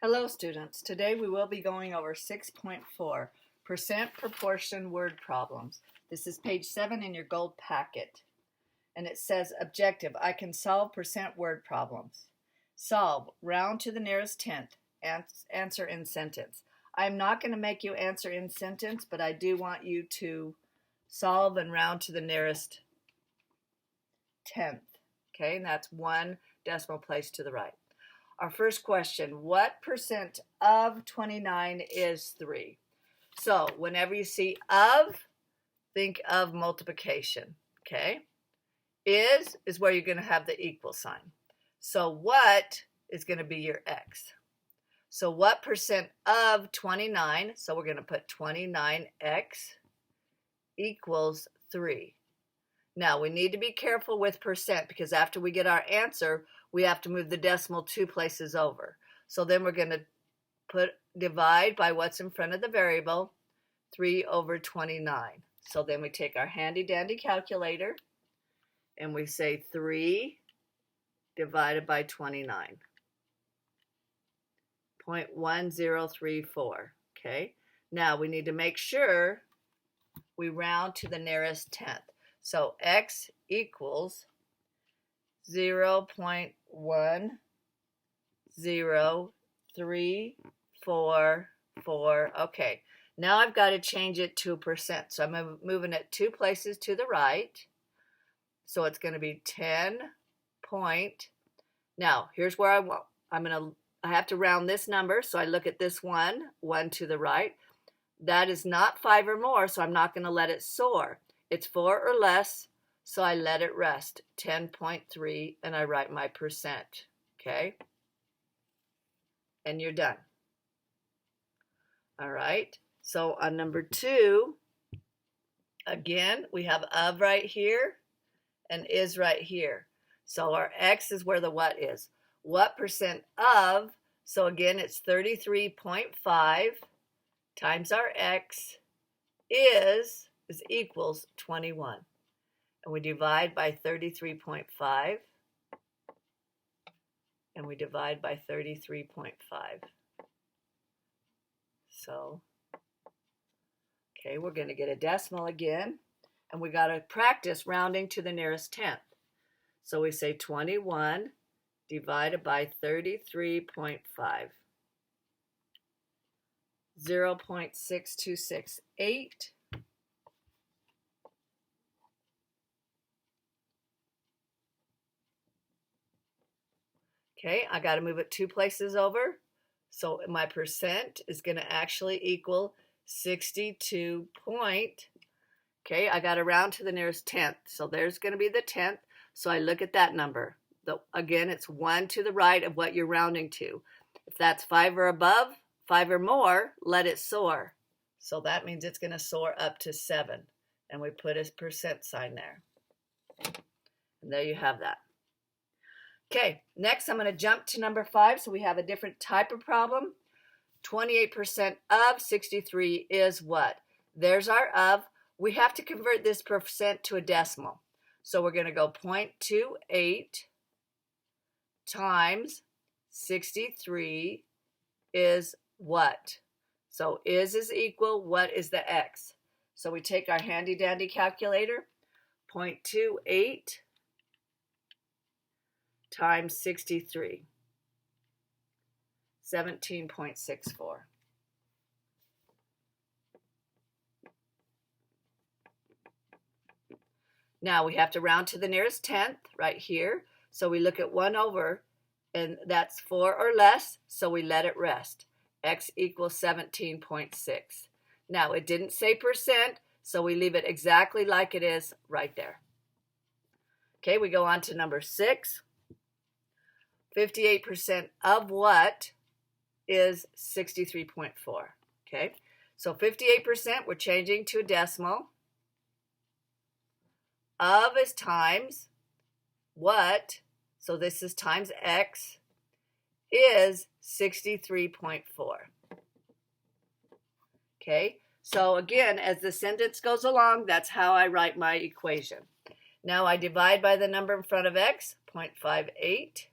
Hello students, today we will be going over 6.4, percent proportion word problems. This is page 7 in your gold packet. And it says objective, I can solve percent word problems. Solve, round to the nearest tenth, answer in sentence. I'm not going to make you answer in sentence, but I do want you to solve and round to the nearest tenth. Okay, and that's one decimal place to the right. Our first question, what percent of 29 is 3? So whenever you see of, think of multiplication, okay? Is where you're going to have the equal sign. So what is going to be your x? So what percent of 29, so we're going to put 29x equals 3. Now we need to be careful with percent because after we get our answer, we have to move the decimal 2 places over. So then we're going to divide by what's in front of the variable, 3 over 29. So then we take our handy dandy calculator and we say 3 divided by 29. 0.1034, okay? Now we need to make sure we round to the nearest tenth. So x equals 0.1034. Okay, now I've got to change it to percent. So I'm moving it 2 places to the right. So it's going to be 10 point. Now here's where I have to round this number. So I look at this one to the right. That is not 5 or more, so I'm not going to let it soar. It's 4 or less, so I let it rest, 10.3, and I write my percent, okay? And you're done. All right, so on number 2, again, we have of right here and is right here. So our x is where the what is. What percent of, so again, it's 33.5 times our x is equals 21. And we divide by 33.5. And we divide by 33.5. So, okay, we're going to get a decimal again. And we got to practice rounding to the nearest tenth. So we say 21 divided by 33.5. 0.6268. Okay, I got to move it 2 places over. So my percent is going to actually equal 62 point. Okay, I got to round to the nearest tenth. So there's going to be the tenth. So I look at that number. Again, it's 1 to the right of what you're rounding to. If that's 5 or above, 5 or more, let it soar. So that means it's going to soar up to 7. And we put a percent sign there. And there you have that. Okay, next I'm going to jump to number 5. So we have a different type of problem. 28% of 63 is what? There's our of. We have to convert this percent to a decimal. So we're going to go 0.28 times 63 is what? So is equal, what is the x? So we take our handy dandy calculator, 0.28 times 63, 17.64. Now we have to round to the nearest tenth right here. So we look at 1 over, and that's 4 or less, so we let it rest. X equals 17.6. Now it didn't say percent, so we leave it exactly like it is right there. Okay, we go on to number 6. 58% of what is 63.4. Okay, so 58%, we're changing to a decimal. Of is times what, so this is times x, is 63.4. Okay, so again, as the sentence goes along, that's how I write my equation. Now I divide by the number in front of x, 0.58.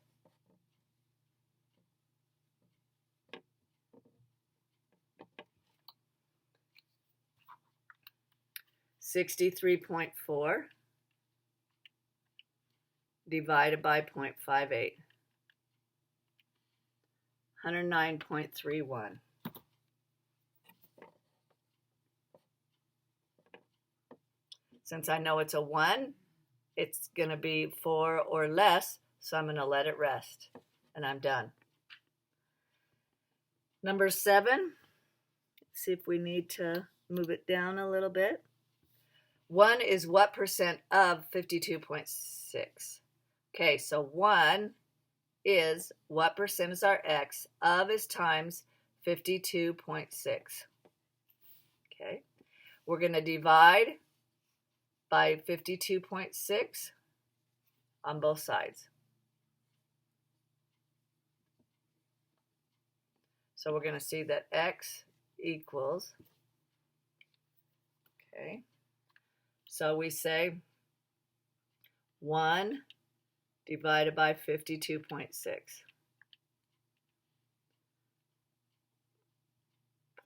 63.4 divided by 0.58. 109.31. Since I know it's a 1, it's going to be 4 or less, so I'm going to let it rest, and I'm done. Number 7, see if we need to move it down a little bit. 1 is what percent of 52.6? Okay, so 1 is what percent is our x, of is times 52.6. Okay, we're going to divide by 52.6 on both sides. So we're going to see that x equals, okay, so we say 1 divided by 52.6.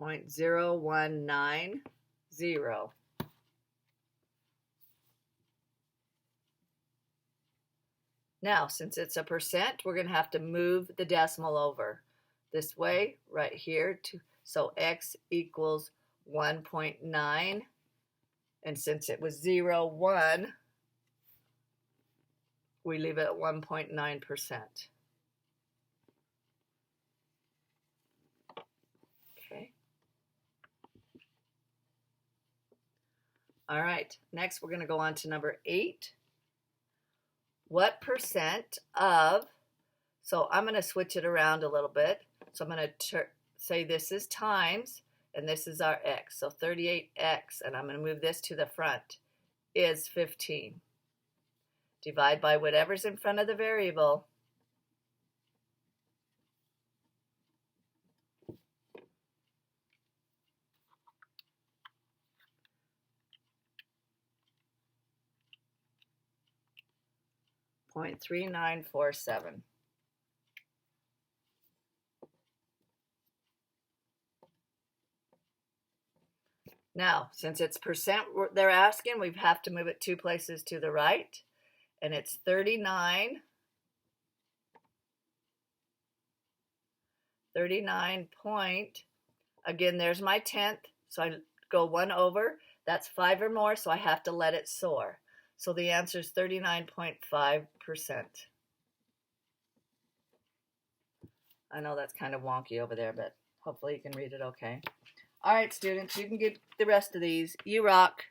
0.0190. Now, since it's a percent, we're going to have to move the decimal over this way, right here. So x equals 1.9. And since it was 0.1, we leave it at 1.9%. Okay. All right, next we're going to go on to number 8. What percent of, so I'm going to switch it around a little bit. So I'm going to say this is times, and this is our x. So 38x, and I'm going to move this to the front, is 15. Divide by whatever's in front of the variable. .3947. Now, since it's percent they're asking, we have to move it 2 places to the right, and it's 39 point, again, there's my tenth, so I go 1 over. That's 5 or more, so I have to let it soar. So the answer is 39.5%. I know that's kind of wonky over there, but hopefully you can read it okay. All right, students, you can get the rest of these. You rock.